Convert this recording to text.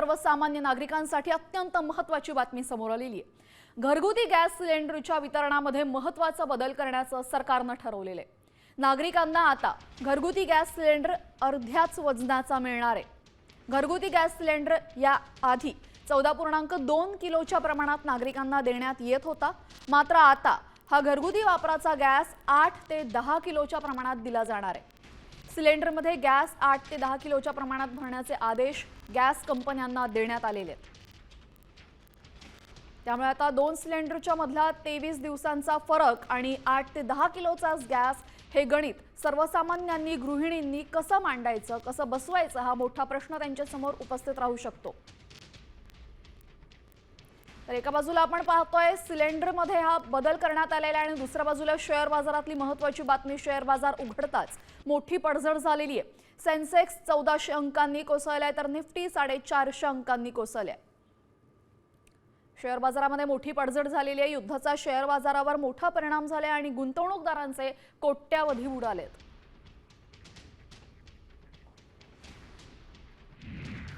सर्वसामान्य नागरिकांसाठी अत्यंत महत्त्वाची बातमी समोर आलेली आहे। घरगुती गॅस सिलेंडरच्या वितरणामध्ये महत्त्वाचा बदल करण्याचं सरकारनं ठरवलेलं आहे। नागरिकांना आता घरगुती गॅस सिलेंडर अर्ध्याच वजनाचा मिळणार आहे। घरगुती गॅस सिलेंडर या आधी 14.2 किलोच्या प्रमाणात नागरिकांना देण्यात येत होता, मात्र आता हा घरगुती वापराचा गॅस 8 ते 10 किलोच्या प्रमाणात दिला जाणार आहे। सिलेंडरमध्ये गॅस 8 ते 10 किलोच्या प्रमाणात भरण्याचे आदेश गॅस कंपन्यांना देण्यात आलेले आहेत। त्यामुळे आता 2 सिलेंडरच्या मधला 23 दिवसांचा फरक आणि 8 ते 10 किलोचा गॅस हे गणित सर्वसामान्यांनी गृहिणींनी कसं मांडायचं, कसं बसवायचं हा मोठा प्रश्न त्यांच्या समोर उपस्थित राहू शकतो। तर एका बाजूला आपण पाहतोय सिलेंडरमध्ये हा बदल करण्यात आलेला आहे आणि दुसऱ्या बाजूला शेअर बाजारातली महत्त्वाची बातमी, शेअर बाजार उघडताच मोठी पडझड झालेली आहे। सेन्सेक्स 1400 अंकांनी कोसळलाय तर निफ्टी 450 अंकांनी कोसळलाय। शेअर बाजारामध्ये मोठी पडझड झालेली आहे। युद्धाचा शेअर बाजारावर मोठा परिणाम झाला आणि गुंतवणूकदारांचे कोट्यावधी उडालेत।